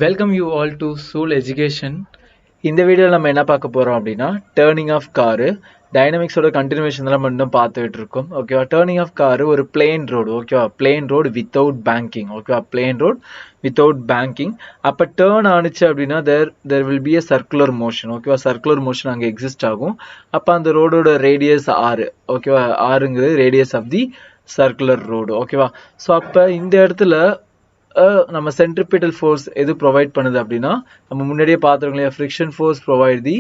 Welcome you all to Soul Education. இந்த வீடியோவில் நம்ம என்ன பார்க்க போகிறோம் அப்படின்னா டேர்னிங் ஆஃப் காரு டைனமிக்ஸோட கண்டினியூஷன் தான் நம்ம இன்னும் பார்த்துட்டு இருக்கோம். ஓகேவா, டேர்னிங் ஆஃப் காரு ஒரு பிளேன் ரோடு. ஓகேவா, பிளேன் ரோடு வித்தவுட் பேங்கிங். ஓகேவா, பிளேன் ரோடு வித்தவுட் பேங்கிங். அப்போ டேர்ன் ஆனிச்சு அப்படின்னா there will be a circular motion. ஓகேவா, சர்க்குலர் மோஷன் அங்கே எக்ஸிஸ்ட் ஆகும். அப்போ அந்த ரோடோட ரேடியஸ் 6. ஓகேவா, 6ங்கிறது radius of the circular road. ஓகேவா, ஸோ அப்போ இந்த இடத்துல நம்ம சென்ட்ரிபிட்டல் ஃபோர்ஸ் எது ப்ரொவைட் பண்ணுது அப்படின்னா நம்ம முன்னாடியே பார்த்துருக்கோம் இல்லையா, friction force provide the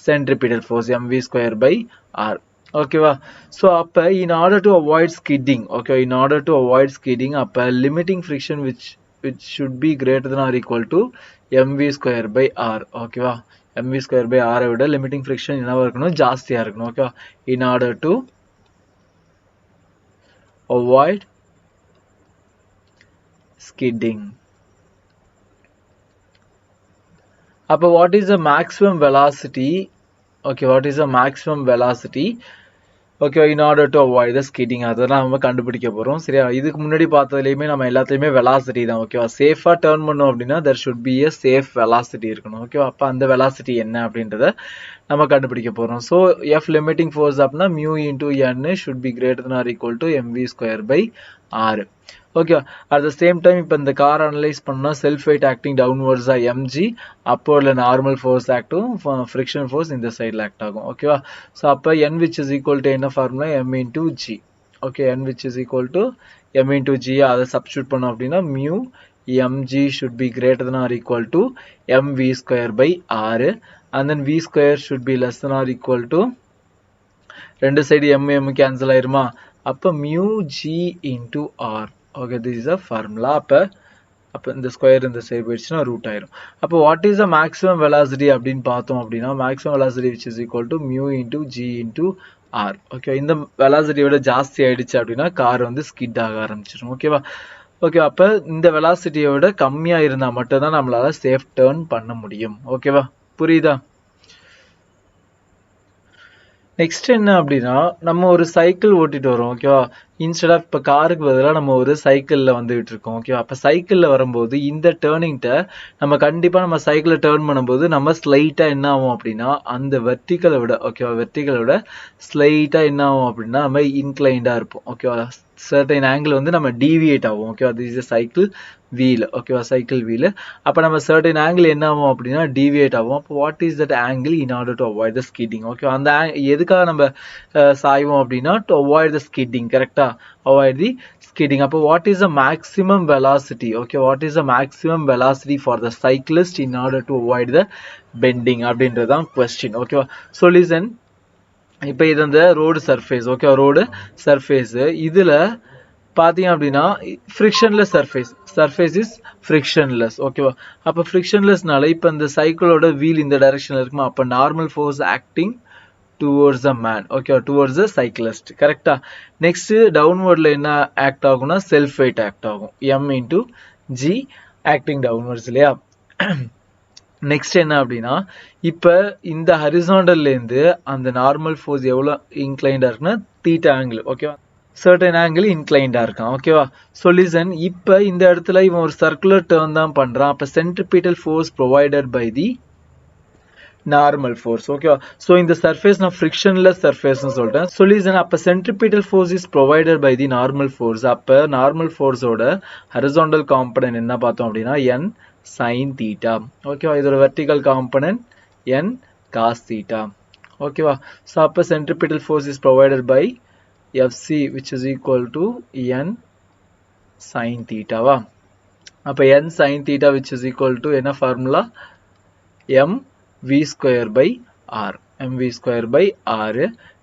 centripetal force mv²/r. ஓகேவா, ஸோ அப்போ in order to avoid skidding, okay, in order to avoid skidding அப்போ limiting friction which should be greater than or equal to mv²/r. ஓகேவா, mv²/r விட limiting friction என்னவா இருக்கணும், ஜாஸ்தியாக இருக்கணும். ஓகேவா, இன் ஆர்டர் டு அவாய்ட் skidding. அப்போ what is the maximum velocity? Okay, what is the maximum velocity? Okay, in order to avoid the skidding, அதெல்லாம் நம்ம கண்டுபிடிக்க போறோம். சரியா, இதுக்கு முன்னாடி பார்த்ததுலயுமே நம்ம எல்லாத்தையுமே வெலாசிட்டி தான். ஓகேவா, சேஃபா டர்ன் பண்ணோம் அப்படின்னா there should be a safe velocity இருக்கணும். ஓகேவா, அப்போ அந்த வெலாசிட்டி என்ன அப்படின்றத நம்ம கண்டுபிடிக்க போறோம். ஸோ F limiting force அப்படின்னா mu into n should be greater than or equal to mv²/r. Okay, at the same time இப்போ இந்த கார் அனலைஸ் பண்ணால் செல்ஃப் வெயிட் ஆக்டிங் டவுன்வர்ட்ஸாக mg, அப்போர்டில் நார்மல் ஃபோர்ஸ் ஆக்டும் ஃப்ரிக்ஷன் ஃபோர்ஸ் இந்த சைடில் ஆக்ட் ஆகும். ஓகேவா, ஸோ அப்போ n which is equal to என்ன formula, m into g. Okay, n which is equal to m into g, அதை சப்ஸ்டியூட் பண்ணோம் அப்படின்னா mu mg should be greater than or equal to mv²/r, and then v² should be less than or equal to, ரெண்டு side m cancel ஆயிருமா, அப்போ mu g into r. Okay, this is a formula. அப்போ இந்த square இந்த side போயிடுச்சுன்னா root ஆயிரும். அப்போ what is the maximum velocity அப்படின்னு பார்த்தோம் அப்படின்னா maximum velocity which is equal to mu into g into r. Okay, இந்த வெலாசிட்டியோட ஜாஸ்தி ஆயிடுச்சு அப்படின்னா கார் வந்து ஸ்கிட் ஆக ஆரம்பிச்சிடும். ஓகேவா, ஓகே, அப்போ இந்த வெலாசிட்டியோட கம்மியாக இருந்தால் மட்டும்தான் நம்மளால சேஃப் டர்ன் பண்ண முடியும். ஓகேவா, புரியுதா? நெக்ஸ்ட் என்ன அப்படின்னா நம்ம ஒரு சைக்கிள் ஓட்டிட்டு வரோம். ஓகேவா, இன்ஸ்டெட் ஆஃப் இப்போ காருக்கு பதிலாக நம்ம ஒரு சைக்கிளில் வந்துகிட்டு இருக்கோம். ஓகேவா, அப்போ சைக்கிளில் வரும்போது இந்த டேர்னிங்கிட்ட நம்ம கண்டிப்பாக நம்ம சைக்கிளை டேர்ன் பண்ணும்போது நம்ம ஸ்லைட்டாக என்ன ஆகும் அப்படின்னா அந்த வெர்டிக்கலை விட, ஓகேவா, வெர்டிக்கலை விட ஸ்லைட்டாக என்ன ஆகும் அப்படின்னா நம்ம இன்க்ளைண்டாக இருப்போம். ஓகேவா, சர்டைன் ஆங்கிள் வந்து நம்ம டீவியேட் ஆகும். ஓகேவா, திஸ் இஸ் சைக்கிள் வீல். ஓகேவா, சைக்கிள் வீல். அப்போ நம்ம சர்டைன் ஆங்கிள் என்ன ஆகும் அப்படின்னா டீவியேட் ஆகும். அப்போ what is that angle in order to avoid the skidding? ஓகேவா, அந்த எதுக்காக நம்ம சாய்வோம் அப்படின்னா டு அவாய்ட் த ஸ்கிட்டிங். கரெக்டா, அவாய்ட் தி ஸ்கிட்டிங். அப்போ what is the maximum velocity? Okay, what is the maximum velocity for the cyclist in order to avoid the bending அப்படின்றதான் question. ஓகேவா, சொல்யூஷன். இப்போ இது அந்த road surface. Okay, road surface. இதில் பார்த்தீங்க அப்படின்னா ஃப்ரிக்ஷன்லெஸ் சர்ஃபேஸ் இஸ் ஃப்ரிக்ஷன்லெஸ். ஓகேவா, அப்போ ஃப்ரிக்ஷன்லெஸ்னால இப்போ இந்த சைக்கிளோட வீல் இந்த டைரக்ஷனில் இருக்குமா, அப்போ normal force acting towards the man. Okay, towards the cyclist. கரெக்டா, நெக்ஸ்ட் டவுன்வர்டில் என்ன ஆக்ட் ஆகும்னா செல்ஃப் வெயிட் ஆக்ட் ஆகும், m into g acting downwards இல்லையா. நெக்ஸ்ட் என்ன அப்படின்னா இப்போ இந்த ஹரிசாண்டல்லேருந்து அந்த நார்மல் ஃபோர்ஸ் எவ்வளோ இன்க்ளைண்டாக இருக்குன்னா தீட்டா ஆங்கிள். ஓகேவா, சர்டன் ஆங்கிள் இன்க்ளைண்டாக இருக்கான். ஓகேவா, சொல்யூஷன். இப்போ இந்த இடத்துல இவன் ஒரு சர்க்குலர் டர்ன் தான் பண்ணுறான். அப்போ centripetal force provided by the normal force. ஓகேவா, ஸோ இந்த சர்ஃபேஸ் நான் ஃப்ரிக்ஷன்லெஸ் சர்ஃபேஸ்னு சொல்லிட்டேன். சொல்யூஷன், அப்போ centripetal force is provided by the normal force. அப்போ நார்மல் ஃபோர்ஸோட ஹரிசாண்டல் காம்பனன்ட் என்ன பார்த்தோம் அப்படின்னா n sin theta. ஓகேவா, இதோட vertical component n cos theta. ஓகேவா, ஸோ அப்போ centripetal force is provided by fc which is equal to n sin theta. வா, அப்போ n sin theta which is equal to என்ன ஃபார்முலா, mv²/r. mv²/r.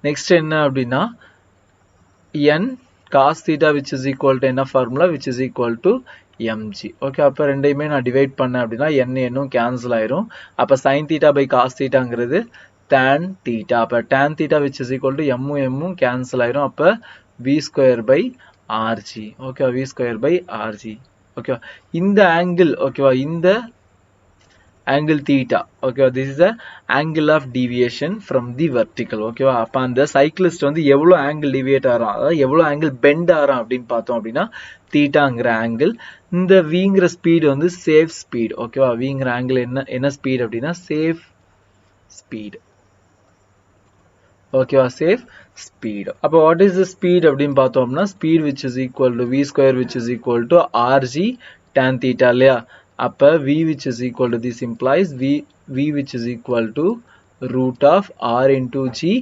நெக்ஸ்ட் என்ன அப்படின்னா n cos theta which is equal to என்ன formula, which is equal to mg. Okay, அப்போ ரெண்டையுமே நான் divide பண்ணேன் அப்படின்னா என்னும் கேன்சல் ஆயிரும். அப்போ sin theta by cos thetaங்கிறது tan theta. அப்போ tan theta which is equal to m cancel ஆயிரும். அப்போ v²/rg. Okay, v²/rg. ஓகேவா, இந்த ஆங்கிள், ஓகேவா, இந்த angle theta. Okay, this is the angle of deviation from the vertical. Okay, அப்ப அந்த cyclist வந்து எவ்வளவு angle deviate ஆறான், அதாவது எவ்வளவு angle bend ஆறான் அப்படின்னு பார்த்தோம் அப்படின்னா thetaங்கிற angle இந்த விங்கிற ஸ்பீடு வந்து சேஃப் ஸ்பீட். ஓகேவா, விங்கிற ஆங்கிள் என்ன ஸ்பீட் அப்படின்னா சேஃப் ஸ்பீட். ஓகேவா, சேஃப் ஸ்பீட். அப்போ வாட் இஸ் த ஸ்பீட் அப்படின்னு பார்த்தோம்னா speed which is equal to v square which is equal to r g tan theta இல்லையா. அப்போ v which is equal to this implies v which is equal to root of r into g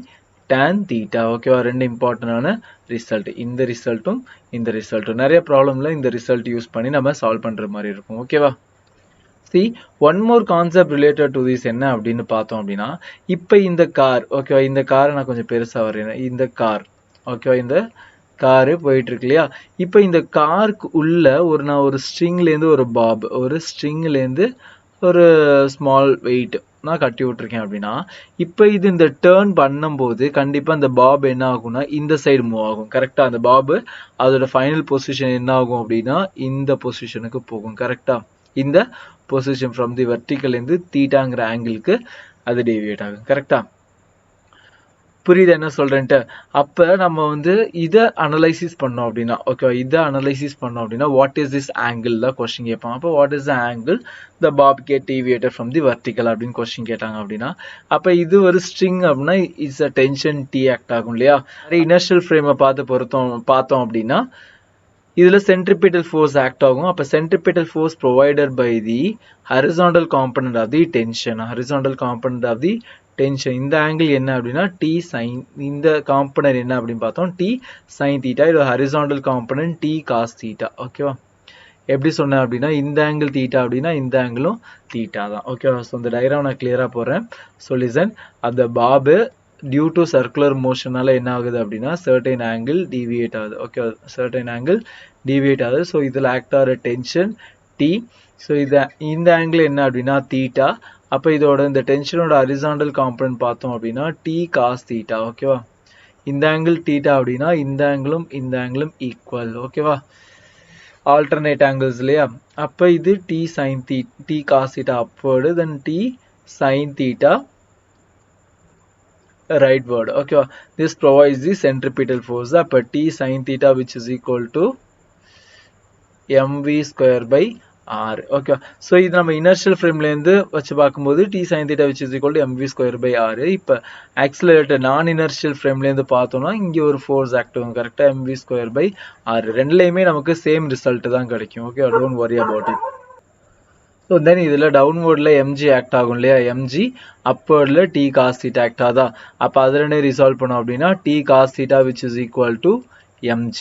tan theta. ஓகேவா, ரெண்டு இம்பார்ட்டன்டான result. இந்த ரிசல்ட்டும் இந்த ரிசல்ட்டும் நிறைய ப்ராப்ளம்ல இந்த result use பண்ணி நம்ம சால்வ் பண்ற மாதிரி இருக்கும். ஓகேவா. See, one more concept related to this என்ன அப்படின்னு பார்த்தோம் அப்படின்னா இப்போ இந்த கார். ஓகேவா, இந்த காரை நான் கொஞ்சம் பெருசா வரையறேன். இந்த கார். ஓகேவா, இந்த காரு போயிட்டு இருக்கு இல்லையா. இப்போ இந்த காருக்கு உள்ள நான் ஒரு ஸ்ட்ரிங்லேருந்து ஒரு பாப், ஒரு ஸ்ட்ரிங்லேருந்து ஒரு ஸ்மால் வெயிட் நான் கட்டி விட்டுருக்கேன் அப்படின்னா இப்போ இது இந்த டேர்ன் பண்ணும்போது கண்டிப்பாக அந்த பாப் என்ன ஆகும்னா இந்த சைடு மூவ் ஆகும். கரெக்டாக அந்த பாப் அதோட ஃபைனல் பொசிஷன் என்ன ஆகும் அப்படின்னா இந்த பொசிஷனுக்கு போகும். கரெக்டாக இந்த பொசிஷன் ஃப்ரம் தி வெர்டிக்கல் இருந்து தீட்டாங்கிற ஆங்கிளுக்கு அது டேவியேட் ஆகும். கரெக்டா, புரியுது என்ன சொல்றேன்ட்டு. அப்ப நம்ம வந்து இதை அனலைசிஸ் பண்ணோம் அப்படின்னா ஓகே, இதை அனலைசிஸ் பண்ணோம் அப்படின்னா வாட் இஸ் திஸ் ஆங்கிள் தான் கொஸ்டின் கேட்பாங்க. அப்போ what is the angle the bob get deviated from the vertical அப்படின்னு கொஸ்டின் கேட்டாங்க அப்படின்னா அப்ப இது ஒரு ஸ்ட்ரிங் அப்படின்னா it's a tension T act ஆகும் இல்லையா. இனர்ஷியல் ஃப்ரேமை பார்த்தோம் அப்படின்னா இதுல centripetal force act ஆகும். அப்ப centripetal force provided by the horizontal component of the tension. horizontal component of the tension. இந்த ஆங்கிள் என்ன அப்படின்னா t sin. இந்த காம்பனன்ட் என்ன அப்படின்னு பார்த்தோம் t sin theta. இது horizontal component t cos theta. ஓகேவா, எப்படி சொன்னேன் அப்படின்னா இந்த ஆங்கிள் தீட்டா அப்படின்னா இந்த ஆங்கிளும் தீட்டா தான். ஓகேவா, ஸோ இந்த டயக்ராம் நான் கிளியரா போறேன். ஸோ லிசன், அந்த பாபு டியூ டு சர்க்குலர் மோஷனால என்ன ஆகுது அப்படின்னா certain angle deviate ஆகுது. ஓகே, certain angle deviate ஆகுது. ஸோ இதில் ஆக்ட் ஆகிற டென்ஷன் டி. ஸோ இந்த ஆங்கிள் என்ன அப்படின்னா தீட்டா. அப்போ இதோட இந்த டென்ஷனோட ஹரிசாண்டல் காம்பனன்ட் பார்த்தோம் அப்படின்னா டி காஸ் தீட்டா. ஓகேவா, இந்த ஆங்கிள் தீட்டா அப்படின்னா இந்த ஆங்கிளும் ஈக்குவல். ஓகேவா, ஆல்டர்னேட் ஆங்கிள்ஸ் இல்லையா. அப்போ இது T sine T cos theta upward, then T sine theta rightward. Okay, this provides the centripetal force. Appa t sin theta which is equal to mv square by r. Okay, so இது நம்ம inertial frame ல இருந்து வச்சு பார்க்கும்போது t sin theta which is equal to mv square by r. இப்போ accelerated non inertial frame ல இருந்து பார்த்தோம்னா இங்க ஒரு force act ஆகும். கரெக்ட்டா mv square by r. ரெண்டுலயுமே நமக்கு சேம் ரிசல்ட் தான் கிடைக்கும். Okay, don't worry about it. So then இதில் டவுன்வர்டில் mg ஆக்ட் ஆகும் இல்லையா. mg upwardல t cos theta act ஆகுதா. அப்போ அது ரெண்டே ரிசால்வ் பண்ணோம் அப்படின்னா t cos theta which is equal to mg.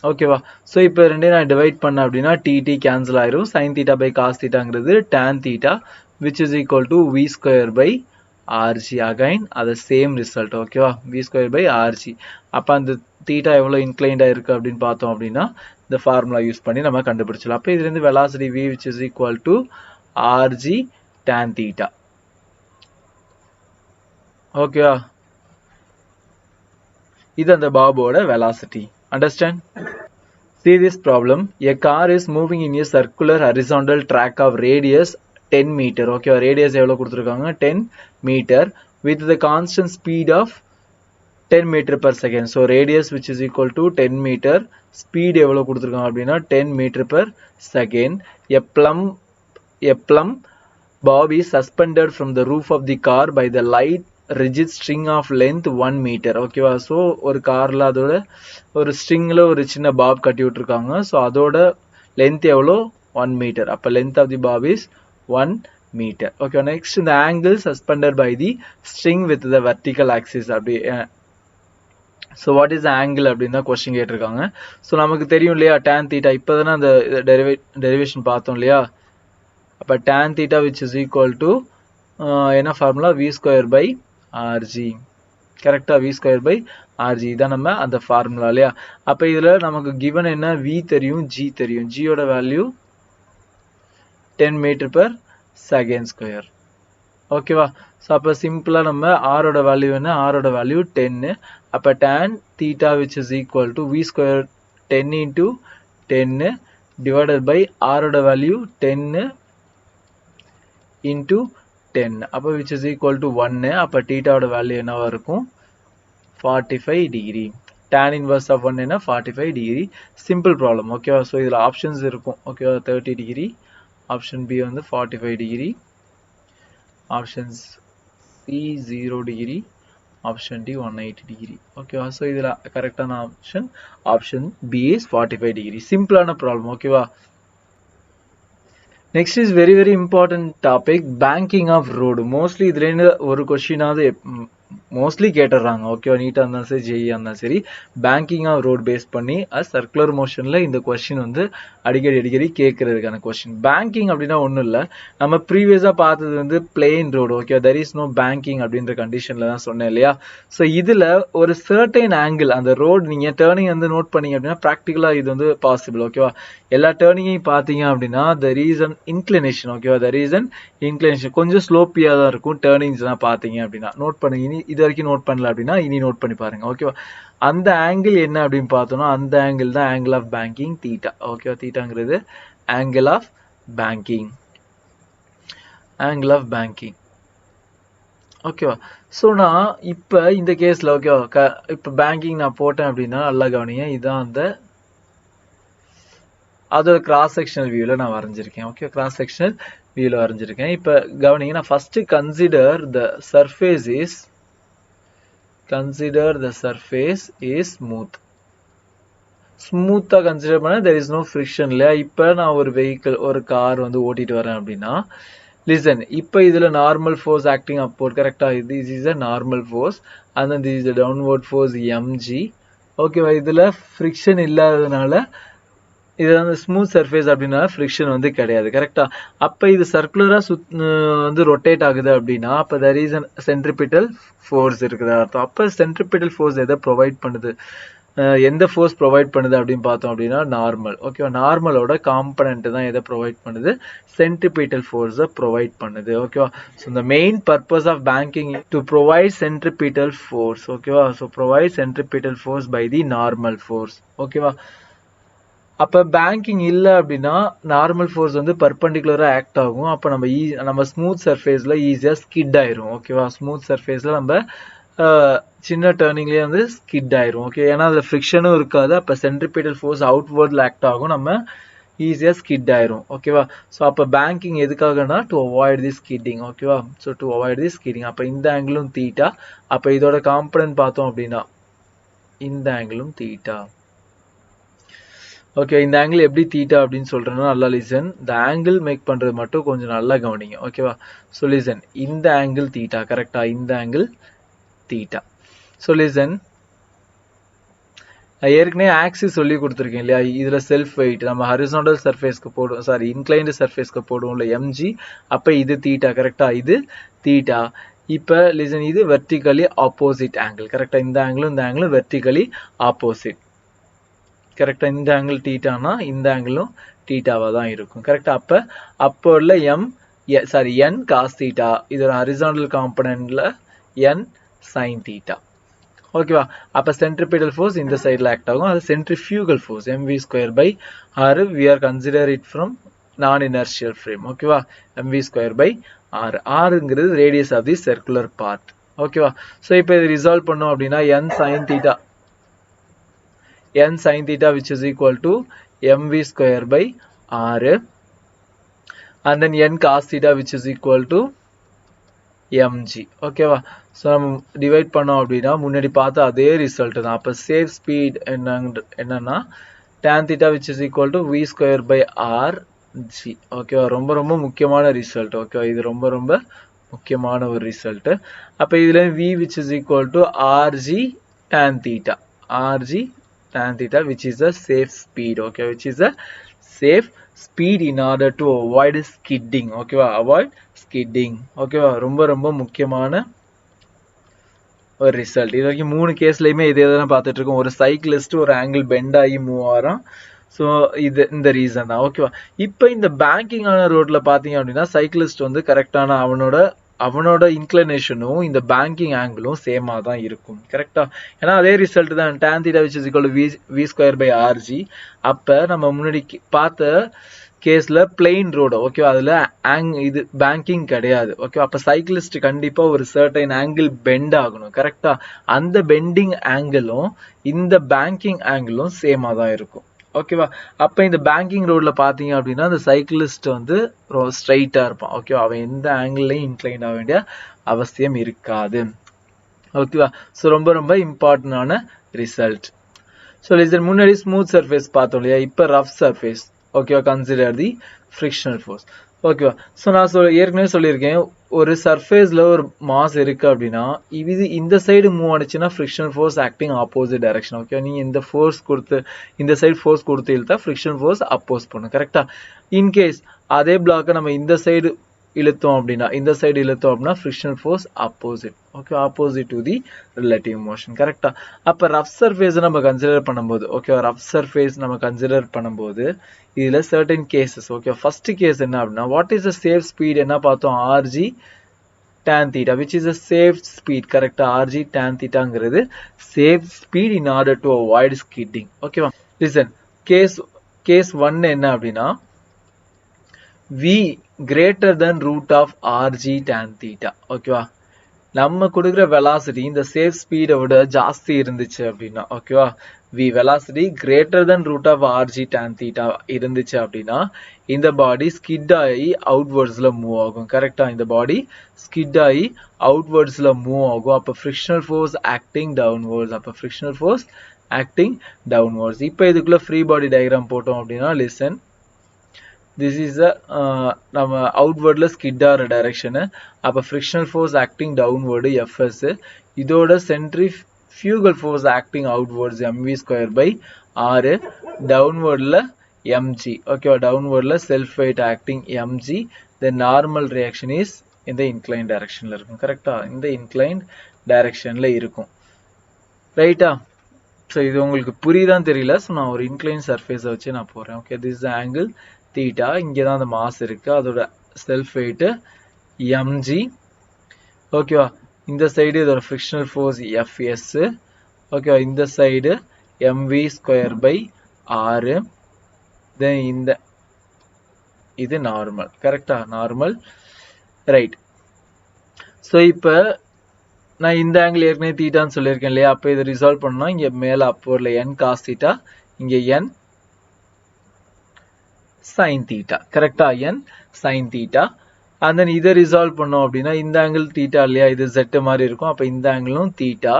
ஓகேவா, ஸோ இப்போ ரெண்டே நான் டிவைட் பண்ண அப்படின்னா டி கேன்சல் ஆயிரும். sin theta by cos thetaங்கிறது tan theta which is equal to v square by rg. Again அது சேம் ரிசல்ட். ஓகேவா, v square by rg. அப்போ அந்த தீட்டா எவ்வளோ இன்க்ளைண்டாக இருக்குது அப்படின்னு பார்த்தோம் அப்படின்னா இந்த ஃபார்முலா யூஸ் பண்ணி நம்ம கண்டுபிடிச்சலாம். அப்போ இதுலேருந்து velocity v which is equal to rg tan theta. ஓகேவா, இது அந்த பாபோட velocity. Understand? See this problem. A car is moving in a circular horizontal track of radius 10 meter. Okay, radius எவ்வளவு கொடுத்திருக்காங்க 10 meter with the constant speed of 10 meter per second. So radius which is equal to 10 meter, speed எவ்வளவு கொடுத்திருக்காங்க அப்படின்னா 10 meter per second. A plumb bob is suspended from the roof of the car by the light rigid string of length 1 meter. ஓகேவா, so ஒரு கார்ல அதோட ஒரு ஸ்ட்ரிங்ல ஒரு சின்ன பாப் கட்டி விட்டுருக்காங்க. ஸோ அதோட லென்த் எவ்வளோ 1 மீட்டர். அப்போ length of the bob is 1 metre. Okay, next இந்த angle suspended by the string with the vertical axis. அப்படி so what is the angle அப்படின்னு தான் கொஸ்டின் கேட்டிருக்காங்க. ஸோ நமக்கு தெரியும் இல்லையா tan தீட்டா. இப்போ தானே அந்த டெரிவேஷன் பார்த்தோம் இல்லையா. அப்போ tan theta which is equal to என்ன formula v square by rg. கரெக்டா, v ஸ்கொயர் பை rg இதான் நம்ம அந்த ஃபார்முலா இல்லையா. அப்போ இதில் நமக்கு கிவன் என்ன v தெரியும், g தெரியும். g யோட value 10 metre per second square. ஓகேவா, ஸோ அப்போ சிம்பிளாக நம்ம ஆரோட வேல்யூ என்ன, ஆரோட வேல்யூ 10. அப்போ tan theta which is equal to v square 10 into 10 divided by ஆரோட வேல்யூ 10 into 10. அப்போ which is equal to 1. அப்போ தீட்டாவோட வேல்யூ என்னவா இருக்கும் 45 டிகிரி. tan inverse of 1 என்ன 45 degree simple problem ஓகேவா ஸோ இதில் ஆப்ஷன்ஸ் இருக்கும் ஓகேவா 30 degree ஆப்ஷன் பி வந்து 45 degree options C 0 degree option D 180 degree ஓகேவா ஸோ இதில் கரெக்டான ஆப்ஷன் பி இஸ் 45 degree சிம்பிளான ப்ராப்ளம் ஓகேவா next is very important topic banking of road mostly இதுல ஒரு क्वेश्चन ஆது மோஸ்ட்லி கேட்டறாங்க ஓகேவா நீட்டா இருந்தாலும் சரி ஜேஇ இருந்தாலும் சரி பேங்கிங் ஆஃப் ரோட் பேஸ் பண்ணி சர்க்குலர் மோஷன்ல இந்த क्वेश्चन வந்து அடிக்கடி கேட்கறதுக்கான क्वेश्चन பேங்கிங் அப்படினா ஒண்ணும் இல்ல நம்ம ப்ரீவியஸா பார்த்தது வந்து plane road okay there is no banking அப்படின்ற கண்டிஷன்ல தான் சொன்னேன் இல்லையா சோ இதுல ஒரு certain angle அந்த ரோட் நீங்க டர்னிங் வந்து நோட் பண்ணீங்க அப்படினா பிராக்டிகலா இது வந்து பாசிபிள் ஓகேவா எல்லா டர்னிங்கையும் பாத்தீங்க அப்படினா there is an inclination ஓகேவா there is an inclination கொஞ்சம் ஸ்லோப்பியா தான் இருக்கும் டர்னிங்ஸ்லாம் பாத்தீங்க அப்படினா நோட் பண்ணுங்க இது வரைக்கும் நோட் பண்ணல அப்படினா இனி நோட் பண்ணி பாருங்க ஓகேவா அந்த ஆங்கிள் என்ன அப்படினு பார்த்தோம்னா அந்த ஆங்கிள் தான் ஆங்கிள் ஆஃப் பேங்கிங் தீட்டா ஓகேவா தீட்டாங்கிறது ஆங்கிள் ஆஃப் பேங்கிங் ஓகேவா சோ நான் இப்போ இந்த கேஸ்ல ஓகேவா இப்போ பேங்கிங் நான் போட்டேன் அப்படினா நல்லா கவனிங்க இதான் அந்த அதோட கிராஸ் செக்ஷனல் வியூல நான் வரைஞ்சிருக்கேன் ஓகே கிராஸ் செக்ஷனல் வியூல வரைஞ்சிருக்கேன் இப்போ கவனிங்க நான் first consider the surface is ஸ்மூத்தா கன்சிடர் பண்ணா there is no friction இல்லையா இப்போ நான் ஒரு வெஹிக்கிள் ஒரு கார் வந்து ஓட்டிட்டு வரேன் அப்படின்னா listen இப்போ இதுல நார்மல் ஃபோர்ஸ் ஆக்டிங் upward கரெக்ட்டா this is a normal force and then this is the downward force mg ஓகேவா இதுல friction இல்லாததனால இது வந்து ஸ்மூத் சர்ஃபேஸ் அப்படினா ஃப்ரிக்ஷன் வந்து கிடையாது கரெக்ட்டா அப்ப இது சர்க்குலரா வந்து ரொட்டேட் ஆகுது அப்படினா அப்ப there is a centripetal force இருக்குதா அர்த்தம் அப்ப centripetal force எதை ப்ரொவைட் பண்ணுது எந்த ஃபோர்ஸ் ப்ரொவைட் பண்ணுது அப்படினு பார்த்தோம் அப்படினா நார்மல் ஓகேவா நார்மலோட காம்போனன்ட் தான் எதை ப்ரொவைட் பண்ணுது centripetal force ப்ரொவைட் பண்ணுது ஓகேவா so the main purpose of banking is to provide centripetal force ஓகேவா so provide centripetal force by the normal force ஓகேவா அப்ப பேங்கிங் இல்ல அப்படினா நார்மல் ஃபோர்ஸ் வந்து பெர்பெண்டிகுலரா ஆக்ட் ஆகும் அப்ப நம்ம ஸ்மூத் சர்ஃபேஸ்ல ஈஸியா ஸ்கிட் ஆயிரும் ஓகேவா ஸ்மூத் சர்ஃபேஸ்ல நம்ம சின்ன டர்னிங்லயே வந்து ஸ்கிட் ஆயிரும் ஓகே ஏன்னா அதுல ஃப்ரிக்ஷனும் இருக்காது அப்ப சென்ட்ரிபீட்டல் ஃபோர்ஸ் அவுட்வர்ட்ல ஆக்ட் ஆகும் நம்ம ஈஸியா ஸ்கிட் ஆயிரும் ஓகேவா சோ அப்ப பேங்கிங் எதுக்காகனா டு அவாய்ட் தி ஸ்கிட்டிங் ஓகேவா so to avoid the skidding அப்ப இந்த ஆங்கிளும் தீட்டா அப்ப இதோட காம்போனன்ட் பார்த்தோம் அப்படினா இந்த ஆங்கிளும் தீட்டா ஓகே இந்த ஆங்கிள் எப்படி தீட்டா அப்படினு சொல்றேன்னா நல்லா லிசன் the angle மேக் பண்றது மட்டும் கொஞ்சம் நல்லா கவனிங்க ஓகேவா சோ லிசன் இந்த ஆங்கிள் தீட்டா கரெக்ட்டா இந்த ஆங்கிள் தீட்டா சோ லிசன் ஏற்கனவே ஆக்சிஸ் சொல்லி கொடுத்திருக்கேன் இல்லையா இதுல செல்ஃப் வெயிட் நம்ம ஹரிசாண்டல் சர்ஃபேஸ்க்கு போடுவோம் சாரி இன்க்ளைன்ட் சர்ஃபேஸ்க்கு போடுவோம்ல mg அப்ப இது தீட்டா கரெக்ட்டா இது தீட்டா இப்ப லிசன் இது வெர்டிகலி ஆப்போசிட் ஆங்கிள் கரெக்ட்டா இந்த ஆங்கிளும் வெர்டிகலி ஆப்போசிட் கரெக்ட்டா இந்த ஆங்கிள் தீட்டானா இந்த ஆங்கிளும் தீட்டாவா தான் இருக்கும் கரெக்ட்டா அப்ப உள்ள n cos தீட்டா இதோட ஹரிசாண்டல் காம்போனன்ட்ல n sin தீட்டா ஓகேவா அப்ப சென்ட்ரிபீட்டல் ஃபோர்ஸ் இந்த சைடுல ஆக்ட் ஆகும் அது centrifugal force mv²r we are consider it from non inertial frame ஓகேவா mv²r rங்கிறது radius of the circular path ஓகேவா சோ இப்போ இது ரிசால்வ் பண்ணோம் அப்படினா n sin theta which is equal to mv²r and then n cos theta which is equal to mg ஓகேவா so நம்ம divide பண்ணோம் அப்படினா முன்னாடி பார்த்த அதே ரிசல்ட் தான் அப்ப சேவ் ஸ்பீட் என்னன்னா tan theta which is equal to v²r g ஓகேவா ரொம்ப முக்கியமான ரிசல்ட் ஓகேவா இது ரொம்ப முக்கியமான ஒரு ரிசல்ட் அப்ப இதுல v which is equal to rg tan theta which is a safe speed okay which is a safe speed in order to avoid skidding okay avoid skidding okay ரொம்ப முக்கியமான ஒரு ரிசல்ட் இது வரைக்கும் மூணு கேஸ்லயுமே இதே தான் பார்த்துட்டு இருக்கோம் ஒரு சைக்கிளிஸ்ட் ஒரு ஆங்கிள் பெண்ட் ஆகி மூவ் ஆறான் சோ இது இந்த ரீசன் தான் ஓகேவா இப்போ இந்த பேங்கிங் ஆன ரோட்ல பாத்தீங்க அப்படின்னா சைக்கிளிஸ்ட் வந்து கரெக்டான அவனோட இன்க்ளினேஷனும் இந்த பேங்கிங் ஆங்கிளும் சேமா தான் இருக்கும் கரெக்ட்டா ஏன்னா அதே ரிசல்ட் தான் tan theta which is equal to v²/rg அப்ப நம்ம முன்னாடி பார்த்த கேஸ்ல பிளெயின் ரோடு ஓகேவா, அதுல இது பேங்கிங் கிடையாது ஓகேவா. அப்ப சைக்கிளிஸ்ட் கண்டிப்பா ஒரு சர்டைன் ஆங்கிள் பெண்ட் ஆகணும் கரெக்டா. அந்த பெண்டிங் ஆங்கிளும் இந்த பேங்கிங் ஆங்கிளும் சேமா தான் இருக்கும் ஓகேவா. அப்ப இந்த பேங்கிங் ரோட்ல பாத்தீங்க அப்படின்னா அந்த சைக்கிளிஸ்ட் வந்து ஸ்ட்ரைட்டா இருப்பான் ஓகேவா. அவன் எந்த ஆங்கிள்லயும் இன்க்ளைன் ஆக வேண்டிய அவசியம் இருக்காது ஓகேவா. ஸோ ரொம்ப ரொம்ப இம்பார்ட்டன்டான ரிசல்ட். ஸோ லிசன், முன்னாடி ஸ்மூத் சர்ஃபேஸ் பார்த்தோம் இல்லையா, இப்போ ரஃப் சர்ஃபேஸ் ஓகேவா. கன்சிடர் தி ஃப்ரிக்ஷனல் ஃபோர்ஸ் ஓகேவா. ஸோ நான் ஏற்கனவே சொல்லியிருக்கேன், ஒரு சர்ஃபேஸ்ல ஒரு மாஸ் இருக்கு அப்படின்னா இது இந்த சைடு மூவ் ஆனிச்சுன்னா frictional force acting opposite direction okay. நீங்க இந்த ஃபோர்ஸ் கொடுத்து இந்த சைடு ஃபோர்ஸ் கொடுத்து இழுத்தா ஃப்ரிக்ஷனல் ஃபோர்ஸ் அப்போஸ் பண்ணும் கரெக்டா. இன்கேஸ் அதே பிளாக்கை நம்ம இந்த சைடு இழுத்தோம் அப்படின்னா frictional force opposite okay, opposite to the relative motion கரெக்டா. அப்ப ரஃப் சர்ஃபேஸ் நம்ம கன்சிடர் பண்ணும்போது ஓகே, ரஃப் சர்ஃபேஸ் நம்ம கன்சிடர் பண்ணும்போது இதுல certain cases okay. First case என்ன அப்படின்னா, what is the safe speed என்ன பார்த்தோம், r g tan theta, which is a safe speed கரெக்டா. ஆர்ஜி tan thetaங்கிறது safe speed in order to avoid skidding ஓகேவா. லிசன், கேஸ் 1 என்ன அப்படின்னா v greater than root of rg tan theta ஓகேவா. நம்ம கொடுக்குற வெலாசிட்டி இந்த சேஃப் ஸ்பீடை விட ஜாஸ்தி இருந்துச்சு அப்படின்னா ஓகேவா, v velocity greater than root of rg tan theta இருந்துச்சு அப்படின்னா இந்த பாடி ஸ்கிட் ஆகி அவுட்வர்ட்ஸ்ல மூவ் ஆகும் கரெக்டா. இந்த பாடி ஸ்கிட் ஆகி அவுட்வர்ட்ஸ்ல மூவ் ஆகும். அப்ப ஃப்ரிக்ஷனல் ஃபோர்ஸ் ஆக்டிங் டவுன்வர்ட்ஸ். இப்போ இதுக்குள்ள ஃப்ரீ பாடி டயக்ராம் போட்டோம் அப்படின்னா லிசன், this is a நம்ம outwardல skid ஆற direction. அப்ப frictional force acting downward fs, இதோட centrifugal force acting outwards mv square by r, downwardல mg okay, downwardல self weight acting mg. the normal reaction is in the inclined directionல இருக்கும் கரெக்டா. இந்த inclined directionல இருக்கும் ரைட்டா. So இது உங்களுக்கு புரியுதான்னு தெரியல. ஸோ நான் ஒரு inclined surface வச்சு நான் போறேன் okay. this is the angle theta, இங்கே தான் அந்த மாஸ் இருக்கு, அதோட செல்ஃப் வெயிட் mg ஓகேவா. இந்த சைடு இதோட ஃப்ரிக்ஷனல் ஃபோர்ஸ் fs ஓகேவா. இந்த side mv square by r, then இந்த இது நார்மல் கரெக்டா, நார்மல் ரைட். ஸோ இப்போ நான் இந்த ஆங்கிள் ஏற்கனவே தீட்டான்னு சொல்லியிருக்கேன் இல்லையா. அப்போ இதை ரிசால்வ் பண்ணோம்னா இங்கே மேலே அப்போர்ல n cos theta, இங்கே n sin theta கரெக்டா, n sin theta. and then இதை ரிசால்வ் பண்ணோம் அப்படின்னா இந்த ஆங்கிள் தீட்டா இல்லையா, இது z மாதிரி இருக்கும். அப்ப இந்த ஆங்கிளும் தீட்டா,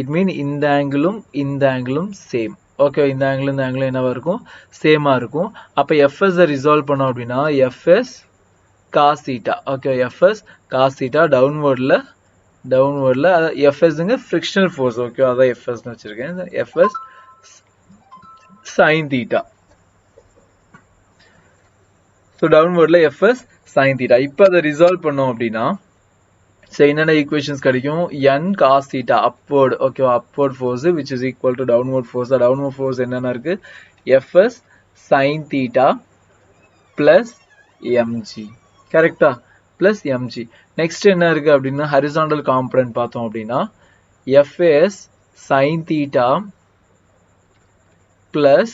இட் மீன் இந்த ஆங்கிளும் சேம் ஓகே. இந்த ஆங்கிளும் என்னவா இருக்கும், சேமா இருக்கும். அப்ப fs ரிசால்வ் பண்ணோம் அப்படின்னா fs cos theta okay, fs cos theta டவுன்வர்ட்ல fsங்க ஃப்ரிக்ஷனல் ஃபோர்ஸ் ஓகே, அதான் fs னு வச்சிருக்கேன். fs sin theta, so downwardல fs sin theta. இப்போ அதை ரிசால்வ் பண்ணோம் அப்படின்னா என்னென்ன ஈக்குவேஷன்ஸ் கிடைக்கும், n cos theta upward okay, upward force which is equal to downward force. downward force என்னென்ன இருக்கு, fs sin theta plus mg கரெக்டா, plus mg. நெக்ஸ்ட் என்ன இருக்கு அப்படின்னா ஹரிசாண்டல் காம்பனன்ட் பார்த்தோம் அப்படின்னா fs sin theta plus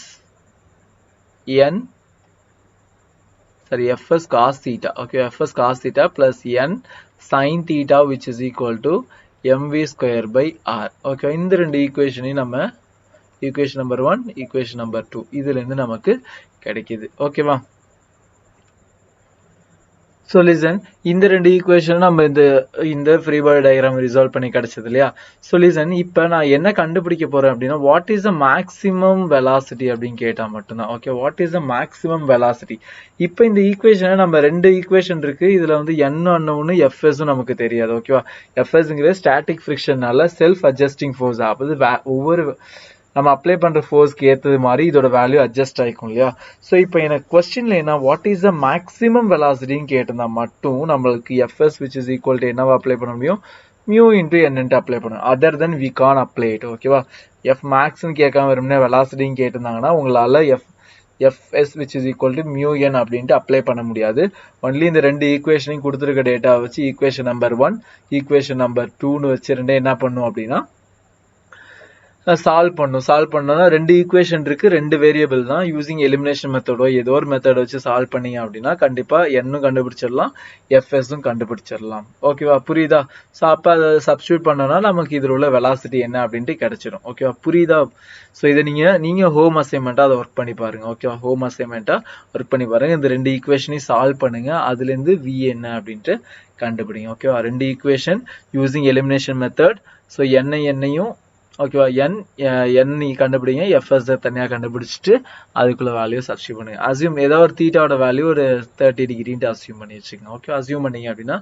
fs cos theta okay, fs cos theta plus n sin theta which is equal to mv square by r okay. இந்த ரெண்டு ஈக்குவேஷனையும் நம்ம equation number 1 equation number 2 இதுல இருந்து நமக்கு கிடைக்குது ஓகேவா. So listen, இந்த ரெண்டு ஈக்குவேஷன் நம்ம இந்த ஃப்ரீ பாடி டயக்ராம் ரிசால்வ் பண்ணி கிடைச்சது இல்லையா. So listen, இப்போ நான் என்ன கண்டுபிடிக்க போறேன் அப்படின்னா what is the maximum velocity அப்படின்னு கேட்டா மட்டும்தான் okay. What is the maximum velocity. இப்போ இந்த ஈக்குவேஷனை நம்ம ரெண்டு ஈக்குவேஷன் இருக்கு, இதுல வந்து n அன்னோன்னு fsம் நமக்கு தெரியாது ஓகேவா. fsங்கிறது ஸ்டாட்டிக் ஃப்ரிக்ஷன்னால செல்ஃப் அட்ஜஸ்டிங் ஃபோர்ஸ், அதாவது ஒவ்வொரு நம்ம அப்ளை பண்ற ஃபோர்ஸ்க்கு ஏத்தது மாதிரி இதோட வேல்யூ அட்ஜஸ்ட் ஆயிக்கும் இல்லையா. ஸோ இப்போ எனக்கு கொஸ்டின்ல என்ன வாட் இஸ் த மேக்ஸிமம் வெலாசிட்டின்னு கேட்டிருந்தா மட்டும் நம்மளுக்கு fs which is equal to என்னவா அப்ளை பண்ண முடியும், mu into n அப்ளை பண்ணணும். Other then we can apply it ஓகேவா. f maxன்னு கேட்காம வெறுமனே வெலாசிட்டின்னு கேட்டிருந்தாங்கன்னா உங்களால fs which is equal to mu n அப்படின்ட்டு அப்ளை பண்ண முடியாது. ஒன்லி இந்த ரெண்டு ஈக்குவேஷனையும் கொடுத்துருக்க டேட்டா வச்சு ஈக்குவேஷன் நம்பர் 1 ஈக்குவேஷன் நம்பர் 2ன்னு வச்சு ரெண்டே என்ன பண்ணும் அப்படின்னா சால்வ் பண்ணோம்னா ரெண்டு ஈக்குவேஷன் இருக்கு, ரெண்டு வேரியபிள் தான். யூசிங் எலிமினேஷன் மெத்தடோ ஏதோ ஒரு மெத்தட் வச்சு சால்வ் பண்ணீங்க அப்படின்னா கண்டிப்பா என்னும் கண்டுபிடிச்சிடலாம், எஃப்எஸும் கண்டுபிடிச்சிடலாம். ஓகேவா, புரியுதா? ஸோ அப்போ அதை சப்ஸ்டியூட் பண்ணோம்னா நமக்கு இதில் உள்ள வெலாசிட்டி என்ன அப்படின்ட்டு கிடைச்சிடும். ஓகேவா, புரியுதா? ஸோ இதை நீங்க ஹோம் அசைன்மெண்ட்டா அதை ஒர்க் பண்ணி பாருங்க. ஓகேவா, ஹோம் அசைன்மெண்ட்டா ஒர்க் பண்ணி பாருங்க. இந்த ரெண்டு ஈக்குவேஷனையும் சால்வ் பண்ணுங்க, அதுல இருந்து v என்ன அப்படின்ட்டு கண்டுபிடிங்க. ஓகேவா, ரெண்டு equation using elimination method. So என்னையும் ஓகேவா, n கண்டுபிடிங்க, எஃப்எஸ் தனியா கண்டுபிடிச்சிட்டு அதுக்குள்ள வேல்யூ சப்ஸ்டியூட் பண்ணுங்க. அசியூம் ஏதாவது ஒரு தீட்டாவோட வேல்யூ ஒரு 30 டிகிரின்ட்டு அசியூம் பண்ணி வச்சுக்கோங்க. ஓகே, அசியூம் பண்ணீங்க அப்படின்னா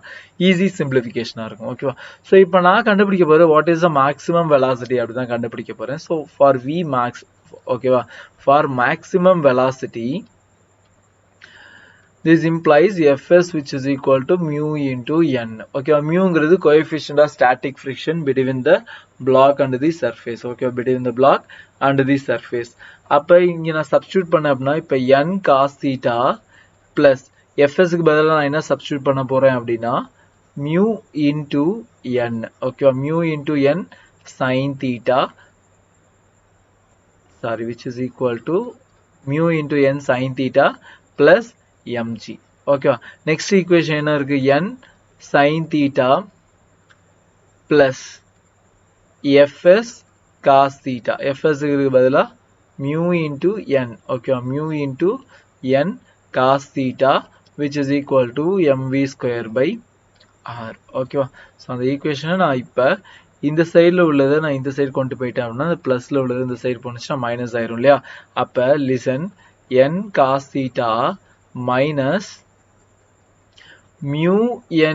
ஈஸி சிம்பிளிஃபிகேஷனா இருக்கும். ஓகேவா, ஸோ இப்போ நான் கண்டுபிடிக்க போறேன் what is the maximum velocity அப்படி தான் கண்டுபிடிக்க போறேன். ஸோ ஃபார் v max, ஓகேவா, for maximum velocity this implies fs which is equal to mu into n. Okay, mu ங்கிறது coefficient of static friction between the block and the surface. Okay, between the block and the surface. அப்ப இங்க நான் substitute பண்ண அப்படின்னா இப்ப n cos theta plus fs க்கு பதிலா நான் என்ன சப்ஸ்டிட்யூட் பண்ண போறேன் அப்படின்னா mu into n. Okay, mu into n sin theta, sorry, which is equal to mu into n sin theta plus mg. ஓகேவா, நெக்ஸ்ட் ஈக்குவேஷன் என்ன இருக்கு, n sin theta plus fs cos theta. fs க்கு பதிலா mu into n. ஓகேவா, mu into n cos theta which is equal to mv square by r. ஓகேவா, so அந்த ஈக்குவேஷனை நான் இப்போ இந்த சைடில் உள்ளதை நான் இந்த சைடு கொண்டு போயிட்டேன் அப்படின்னா அந்த ப்ளஸில் உள்ளது இந்த சைடு போனுச்சுன்னா மைனஸ் ஆயிரும் இல்லையா. அப்போ listen, n cos theta minus mu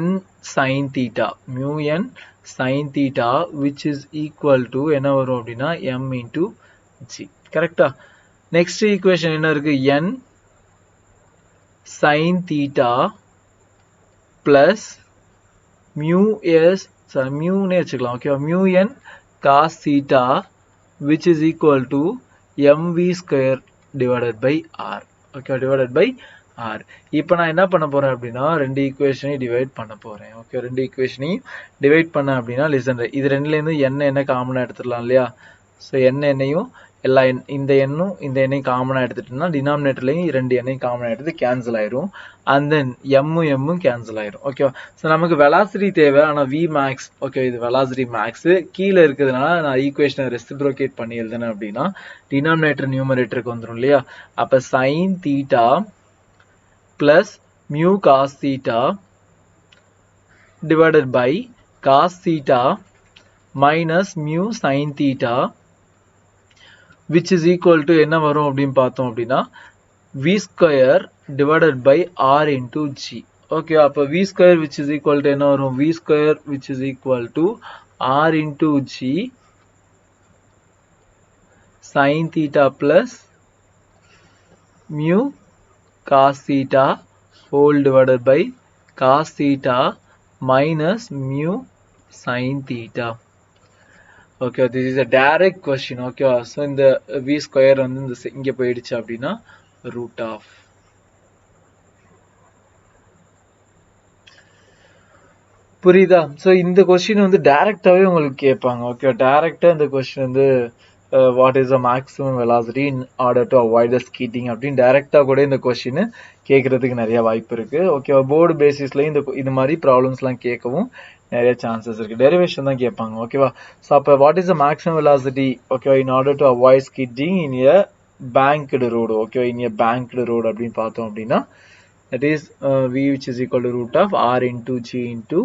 n sin theta, mu n sin theta which is equal to என்ன வரும் அப்படின்னா m into g. கரெக்டா? நெக்ஸ்ட் ஈக்குவேஷன் என்ன இருக்கு, n sin theta plus mu s, sorry, mu னே வச்சுக்கலாம். Okay, mu n cos theta which is equal to mv square divided by r. Okay, divided by r. இப்போ நான் என்ன பண்ண போறேன் அப்படின்னா ரெண்டு ஈக்குவேஷனையும் டிவைட் பண்ண போறேன். ஓகே, ரெண்டு ஈக்குவேஷனையும் டிவைட் பண்ண அப்படின்னா லிசன், இது ரெண்டுல இருந்து என்ன காமனா எடுத்துடலாம் இல்லையா. ஸோ என்னையும் எல்லா இந்த எண்ணும் இந்த எண்ணையும் காமனா எடுத்துட்டோம்னா டினாமினேட்டர்லையும் ரெண்டு எண்ணையும் காமனா எடுத்து கேன்சல் ஆயிரும். அண்ட் தென் எம்மும் கேன்சல் ஆயிரும். ஓகேவா, ஸோ நமக்கு வெலாசிட்டி தேவை, ஆனால் v max. ஓகே, இது வெலாசிட்டி மேக்ஸ் கீழே இருக்கிறதுனால நான் ஈக்குவேஷனை ரெசிப்ரோகேட் பண்ணி எழுதுனேன் அப்படின்னா டினாமினேட்டர் நியூமரேட்டருக்கு வந்துடும் இல்லையா. அப்போ sine theta plus mu cos theta divided by cos theta minus mu sin theta which is equal to என்ன வரும் அப்படின்னு பார்த்தோம் அப்படின்னா v square divided by r into g. Okay, அப்போ v square which is equal to என்ன வரும், v square which is equal to r into g sin theta plus mu cos theta whole divided by cos theta minus mu sin theta. Okay, this is a direct question. Okay, so in the v square வந்து இந்த இங்க போயிடுச்சு அப்படின்னா root of. புரியுதா? So இந்த question வந்து டைரக்டாவே உங்களுக்கு கேட்பாங்க. ஓகே, டைரக்டா இந்த கொஸ்டின் வந்து what is the maximum velocity in order to avoid the skidding அப்படின்னு டைரக்டா கூட இந்த கொஸ்டின் கேட்கறதுக்கு நிறைய வாய்ப்பு இருக்கு. ஓகே, போர்டு பேசிஸ்லயும் இது மாதிரி ப்ராப்ளம்ஸ்லாம் கேட்கவும் நிறைய சான்சஸ் இருக்கு. டெரிவேஷன் தான் கேட்பாங்க. ஓகேவா, ஸோ அப்போ what is the maximum velocity, okay, in order to avoid skidding in a banged road. Okay, in a banged road அப்படின்னு பார்த்தோம் அப்படின்னா that is v which is equal to root of r into g into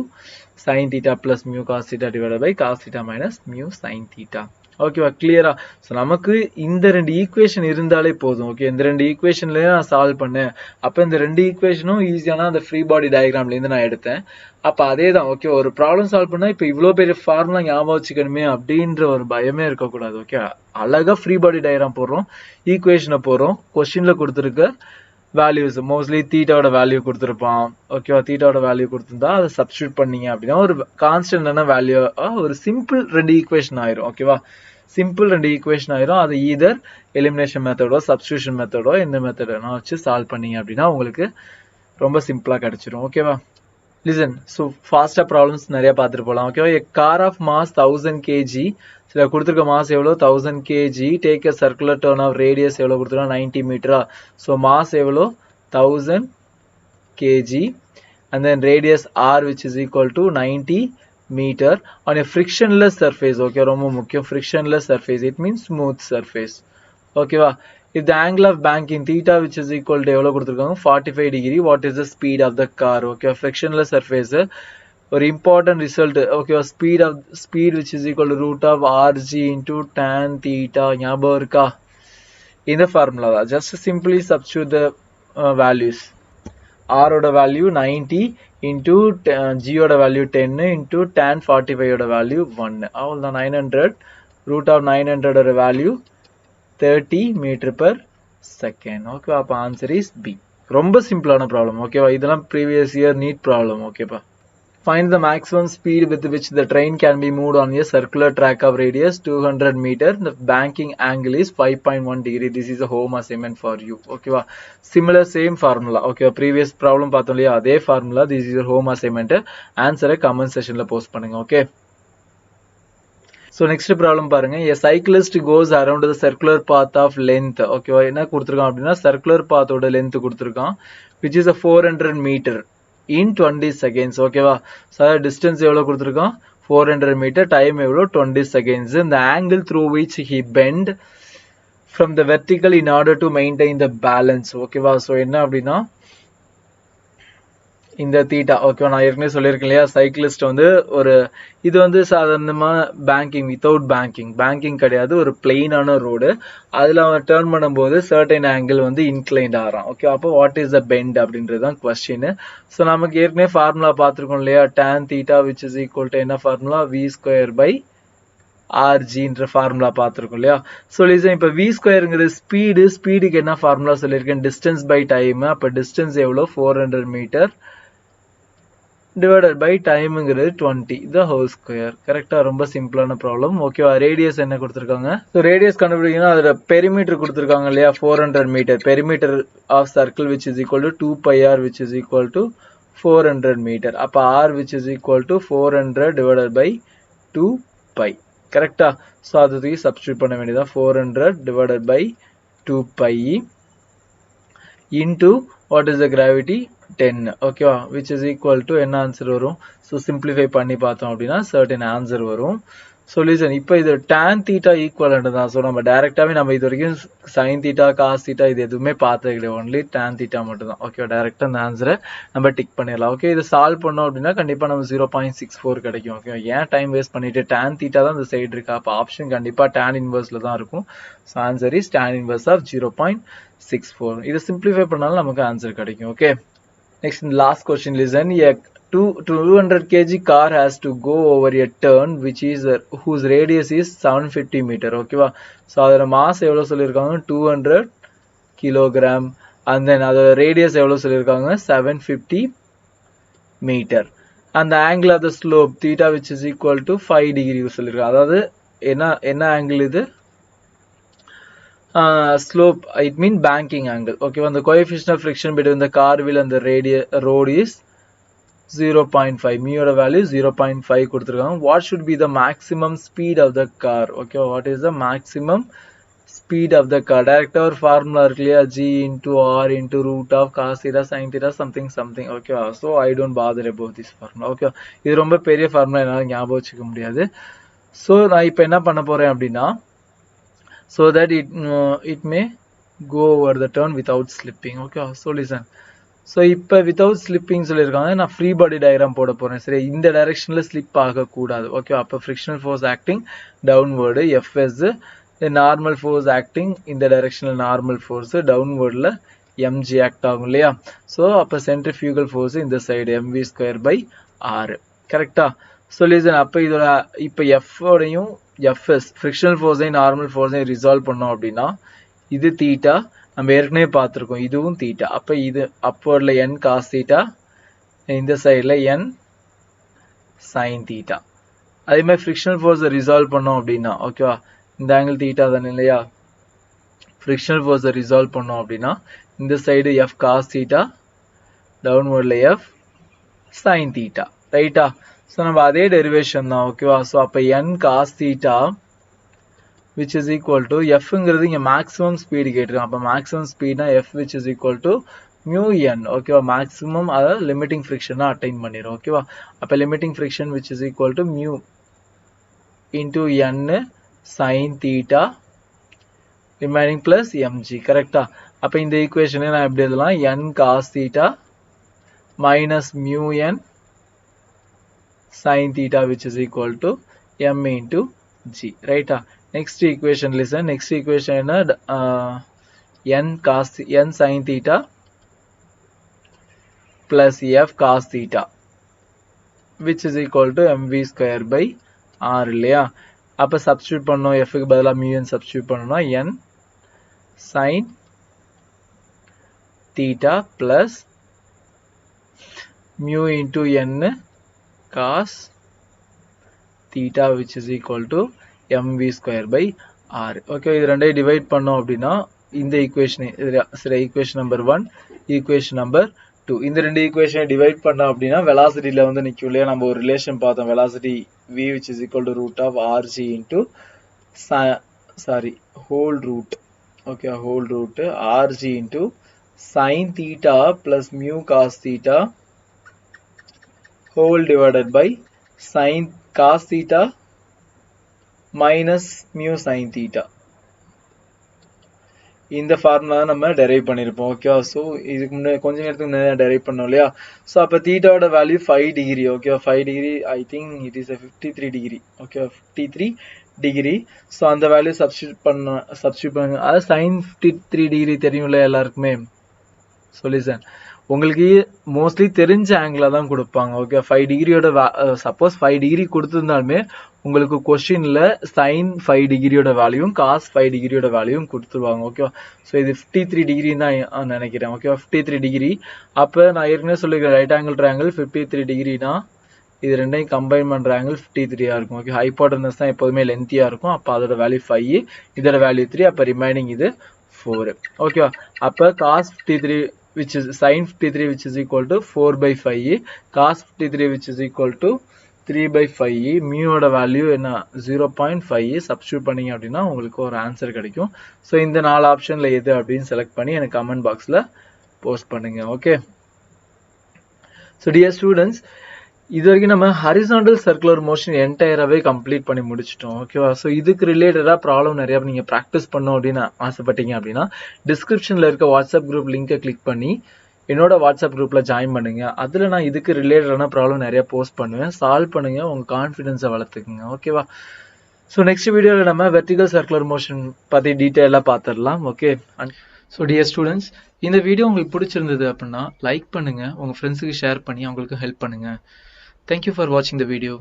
sin theta plus mu cos theta divided by cos theta minus mu sin theta. ஓகேவா, கிளியரா? So நமக்கு இந்த ரெண்டு equation இருந்தாலே போதும். ஓகே, இந்த ரெண்டு ஈக்குவேஷன்லயே நான் சால்வ் பண்ணேன். அப்போ இந்த ரெண்டு ஈக்குவேஷனும் ஈஸியான அந்த ஃப்ரீ பாடி டயக்ராம்லேருந்து நான் எடுத்தேன். அப்போ அதே தான். ஓகே, ஒரு ப்ராப்ளம் சால்வ் பண்ணால் இப்போ இவ்வளோ பெரிய ஃபார்முலா ஞாபகம் வச்சுக்கணுமே அப்படின்ற ஒரு பயமே இருக்கக்கூடாது. ஓகே, அழகாக ஃப்ரீ பாடி டயக்ராம் போடுறோம், ஈக்குவேஷனை போடுறோம், கொஸ்டினில் கொடுத்துருக்க வேல்யூஸ் மோஸ்ட்லி தீட்டாவோட வேல்யூ கொடுத்துருப்பான். ஓகேவா, தீட்டாவோட வேல்யூ கொடுத்துருந்தா அதை சப்ஸ்டியூட் பண்ணீங்க அப்படின்னா ஒரு கான்ஸ்டன்டான வேல்யூ, ஒரு சிம்பிள் ரெண்டு ஈக்குவேஷன் ஆயிரும். ஓகேவா, சிம்பிள் ரெண்டு ஈக்குவேஷன் ஆயிரும். அது ஈதர் எலிமினேஷன் மெத்தடோ சப்ஸ்டியூஷன் மெத்தடோ எந்த மெத்தடோ வச்சு சால்வ் பண்ணீங்க அப்படின்னா உங்களுக்கு ரொம்ப சிம்பிளா கிடைச்சிரும். ஓகேவா, listen, so faster problems நிறைய பார்த்துட்டு போலாம். ஓகேவா? a car of mass 1000 kg, சில கொடுத்திருக்க மாஸ் எவ்வளோ 1000 kg, take a circular turn of radius எவ்வளோ கொடுத்திருக்கோம் 90 மீட்டரா. so mass எவ்வளோ 1000 kg and then radius r which is equal to 90 meter on a frictionless surface. okay, ரொம்ப முக்கியம், frictionless surface, it means smooth surface. ஓகேவா? if the angle of banking theta which is equal to எவ்வளோ கொடுத்திருக்காங்க 45 degree, what is the speed of the car? okay, frictionless surface ஒரு important result. okay, speed which is equal to root of rg into tan theta. ஞாபகம் இருக்கா? இந்த formula தான். just simply substitute the values. r ஓட value 90 into g ஓட value 10 into tan 45 ஓட value 1. அவ்வளவுதான் 900. root of 900 ஓட value 30 meter per second. okay, அப்ப answer is B. ரொம்ப சிம்பிளான ப்ராப்ளம். ஓகேவா? இதெல்லாம் previous year NEET ப்ராப்ளம். ஓகேப்பா? find the maximum speed with which the train can be moved on a circular track of radius 200 meter. The banking angle is 5.1 degree. This is a home assignment for you. ஓகேவா? similar same formula. okay, previous problem பார்த்தோம் இல்லையா, அதே formula. This is your home assignment. answer comment sectionல post பண்ணுங்க. okay. so next problem பாருங்க. a cyclist goes around the circular path of length. ஓகேவா? என்ன கொடுத்திருக்கான் அப்படின்னா circular path ஓட length கொடுத்திருக்கான், which is a 400 meter in 20 seconds. ஓகேவா? so distance எவ்வளவு கொடுத்திருக்கான் 400 meter, time எவ்வளவு 20 seconds. the angle through which he bend from the vertical in order to maintain the balance. ஓகேவா? so என்ன அப்படின்னா இந்த தீட்டா. ஓகே, நான் ஏற்கனவே சொல்லியிருக்கேன் இல்லையா, சைக்கிளிஸ்ட் வந்து ஒரு இது வந்து சாதாரணமா பேங்கிங் வித்தவுட் பேங்கிங் கிடையாது, ஒரு பிளெயினான ரோடு. அதுல அவன் டேர்ன் பண்ணும்போது சர்டைன் ஆங்கிள் வந்து இன்க்ளைண்ட் ஆகிறான். ஓகே, அப்போ வாட் இஸ் த பெண்ட் அப்படின்றது தான் கொஸ்டின். ஸோ நமக்கு ஏற்கனவே ஃபார்முலா பார்த்துருக்கோம் இல்லையா, tan theta which is equal to என்ன ஃபார்முலா, v²/rgன்ற ஃபார்முலா பார்த்துருக்கோம் இல்லையா. ஸோ லிசன், இப்போ v²ங்கிறது ஸ்பீடுக்கு என்ன ஃபார்முலா சொல்லியிருக்கேன், டிஸ்டன்ஸ் பை டைம். அப்போ டிஸ்டன்ஸ் எவ்வளோ 400 மீட்டர் divided by timeங்கிறது 20 the whole square. கரெக்டா? ரொம்ப சிம்பிளான ப்ராப்ளம். ஓகேவா? ரேடியஸ் என்ன கொடுத்திருக்காங்க, ஸோ ரேடியஸ் கண்டுபிடிக்கணும். அதோட பெரிமீட்டர் கொடுத்திருக்காங்க இல்லையா, 400 metre. Perimeter of circle which is equal to 2πr which is equal to 400 metre. அப்ப r which is equal to 400 divided by 2π. கரெக்டா? ஸோ அதுக்கு சப்ஸ்டியூட் பண்ண வேண்டியதான். 400 divided by 2π into what is the gravity 10. ஓகேவா? which is equal to என்ன answer வரும், so simplify பண்ணி பார்த்தோம் அப்படின்னா சர்டன் ஆன்சர் வரும். ஸோ லிசன், இப்போ இது tan தீட்டா ஈக்குவலண்ட் தான். ஸோ நம்ம டைரக்டாவே நம்ம இது வரைக்கும் சைன் தீட்டா காஸ் தீட்டா இது எதுவுமே பார்த்தது கிடையாது, ஒன்லி tan தீட்டா மட்டும் தான். ஓகே, டைரக்டா அந்த ஆன்சரை நம்ம டிக் பண்ணிடலாம். ஓகே, இது சால்வ் பண்ணோம் அப்படின்னா கண்டிப்பா நம்ம 0.64 கிடைக்கும். ஓகே, ஏன் டைம் வேஸ்ட் பண்ணிட்டு, tan தீட்டா தான் இந்த சைடு இருக்கா, அப்போ ஆப்ஷன் கண்டிப்பா tan இன்வர்ஸ்ல தான் இருக்கும். So answer is tan inverse of 0.64. இதை சிம்பிளிஃபை பண்ணாலும் நமக்கு ஆன்சர் கிடைக்கும். Okay, next last question, listen. A 200 kg car has to go over a turn which is whose radius is 750 meter. ஓகேவா? ஸோ அதோட மாஸ் எவ்வளோ சொல்லியிருக்காங்க 200 கிலோகிராம். and then அதோட radius எவ்வளோ சொல்லியிருக்காங்க 750 மீட்டர். அந்த angle of the slope theta which is equal to 5 degree சொல்லியிருக்காங்க. அதாவது என்ன ஆங்கிள் இது, slope, it means banking angle. okay, when the coefficient of friction between the car wheel and the road is 0.5, mu oda value 0.5 கொடுத்திருக்காங்க. what should be the maximum speed of the car? okay, what is the maximum speed of the car? direct or formula இருக்கு இல்லையா, g into r into root of cos theta sin theta something. okay, so I don't bother about this formula. okay, இது ரொம்ப பெரிய formula, என்னால ஞாபகம் வச்சுக்க முடியாது. So நான் இப்போ என்ன பண்ண போறேன் அப்படின்னா, so that it may go over the turn without slipping. okay, so listen. so இப்ப without slipping சொல்லிருக்காங்க, நான் free body diagram போட போறேன். சரி, இந்த டைரக்ஷன்ல ஸ்லிப் ஆக கூடாது. ஓகே, அப்ப frictional force acting downward fs, the normal force acting in the directional normal force downwardல mg act ஆகும் இல்லையா. so அப்ப centrifugal force இந்த சைடு mv²/r. கரெக்ட்டா? so listen, அப்ப இதோட இப்ப f ஓடையும் fs frictional force normal force resolve பண்ணோம் அப்படின்னா, இது தீட்டா நம்ம ஏற்கனவே பார்த்திருக்கோம், இதுவும் தீட்டா. அப்ப இது அப்போர்ட்ல n cos தீட்டா, இந்த சைடுல n sin தீட்டா. அதே மாதிரி frictional force ரிசால்வ் பண்ணோம் அப்படின்னா, ஓகேவா, இந்த ஆங்கிள் தீட்டா தானே இல்லையா, frictional force ரிசால்வ் பண்ணோம் அப்படின்னா இந்த சைடு f cos தீட்டா, டவுன்வர்ட்ல f sin theta, ரைட்டா? ஸோ நம்ம அதே டெரிவேஷன் தான், ஓகேவா? ஸோ அப்போ n cos theta which is equal to fங்கிறது இங்கே மேக்ஸிமம் ஸ்பீடு கேட்டிருக்கோம். அப்போ மேக்ஸிமம் ஸ்பீட்னா f which is equal to mu n, ஓகேவா? மேக்ஸிமம் அதாவது லிமிட்டிங் ஃப்ரிக்ஷனை அட்டைன் பண்ணிடும், ஓகேவா? அப்போ limiting friction which is equal to mu into n sin theta remaining plus mg, கரெக்டா? அப்போ இந்த ஈக்குவேஷனை நான் எப்படி எழுதலாம்? n cos theta minus mu n sin theta which is equal to m into g, ரைட்டா? next equation listen, next equation என்ன? n sin theta plus f cos theta which is equal to mv square by r, இல்லையா? அப்போ substitute பண்ணோம், f க்கு பதிலாக mu n substitute பண்ணோம்னா n sin theta plus mu into n cos theta which is equal to mv square by r. Okay, இது ரெண்டையும் divide பண்ணோம் அப்படின்னா இந்த ஈக்குவேஷன், சரி, ஈக்குவேஷன் நம்பர் 1, ஈக்குவேஷன் நம்பர் 2, இந்த ரெண்டு ஈக்குவேஷனை டிவைட் பண்ணோம் அப்படின்னா வெலாசிட்டியில் வந்து நிற்கும், இல்லையா? நம்ம ஒரு ரிலேஷன் பார்த்தோம், velocity v which is equal to root of rg into whole root, okay, whole root rg into sin theta plus mu cos theta whole divided by sin cos theta minus mu sin theta. இந்த formula நம்ம derive பண்ணியிருப்போம், ஓகேவா? So இதுக்கு முன்னாடி கொஞ்சம் நேரத்துக்கு முன்னாடி derive பண்ணோம், இல்லையா? ஸோ அப்போ தீட்டாவோட வேல்யூ 5 டிகிரி, ஓகேவா? 5 degree, I think it is 53 degree, ஓகேவா? 53 டிகிரி. ஸோ அந்த வேல்யூ சப்ஸ்டியூட் பண்ணுங்க. அது சைன் 53 டிகிரி தெரியும்ல எல்லாருக்குமே. சொல்லிசன் உங்களுக்கு மோஸ்ட்லி தெரிஞ்ச ஆங்கிளாக தான் கொடுப்பாங்க, ஓகே? 5 டிகிரியோட சப்போஸ் 5 டிகிரி கொடுத்துருந்தாலுமே உங்களுக்கு கொஸ்டினில் சைன் 5 டிகிரியோட வேல்யூவும் காஸ் 5 டிகிரியோட வேல்யூவும் கொடுத்துருவாங்க, ஓகேவா? ஸோ இது 53 டிகிரின்னு தான் நினைக்கிறேன், ஓகேவா? 53 டிகிரி. அப்போ நான் ஏற்கனவே சொல்லியிருக்கேன், ரைட் ஆங்கிள் ட்ரையாங்கிள் 53 டிகிரினா இது ரெண்டையும் கம்பைன் பண்ணுற ஆங்கிள் 53 இருக்கும், ஓகே? ஹைப்போட்டனஸ் தான் எப்போதுமே லென்த்தியாக இருக்கும். அப்போ அதோட வேல்யூ 5, இதோட வேல்யூ 3, அப்போ ரிமைனிங் இது 4, ஓகேவா? அப்போ cos 53 which is sin 53 which is equal to 4 by 5, cos 53 which is equal to 3 by 5, mu ஓட வேல்யூ என்ன? 0.5. சப்ஸ்டியூட் பண்ணீங்க அப்படின்னா உங்களுக்கு ஒரு ஆன்சர் கிடைக்கும். ஸோ இந்த 4 ஆப்ஷனில் எது அப்படின்னு செலக்ட் பண்ணி எனக்கு கமெண்ட் பாக்ஸில் போஸ்ட் பண்ணுங்க, ஓகே? ஸோ டியர் ஸ்டூடெண்ட்ஸ், இது வரைக்கும் நம்ம ஹரிசாண்டல் சர்க்குலர் மோஷன் என்டையராகவே கம்ப்ளீட் பண்ணி முடிச்சிட்டோம், ஓகேவா? ஸோ இதுக்கு ரிலேட்டடாக ப்ராப்ளம் நிறையா நீங்கள் ப்ராக்டிஸ் பண்ணோம் அப்படின்னு ஆசைப்பட்டீங்க அப்படின்னா டிஸ்கிரிப்ஷனில் இருக்க வாட்ஸ்அப் குரூப் லிங்கை கிளிக் பண்ணி என்னோட வாட்ஸ்அப் குரூப்பில் ஜாயின் பண்ணுங்க. அதில் நான் இதுக்கு ரிலேட்டடான ப்ராப்ளம் நிறையா போஸ்ட் பண்ணுவேன். சால்வ் பண்ணுங்க, உங்கள் கான்ஃபிடென்ஸை வளர்த்துக்குங்க, ஓகேவா? ஸோ நெக்ஸ்ட் வீடியோவில் நம்ம வெர்டிகல் சர்க்குலர் மோஷன் பற்றி டீட்டெயிலாக பார்த்துடலாம், ஓகே? ஸோ டியர் ஸ்டூடெண்ட்ஸ், இந்த வீடியோ உங்களுக்கு பிடிச்சிருந்தது அப்படின்னா லைக் பண்ணுங்கள், உங்கள் ஃப்ரெண்ட்ஸுக்கு ஷேர் பண்ணி அவங்களுக்கு ஹெல்ப் பண்ணுங்கள். Thank you for watching the video.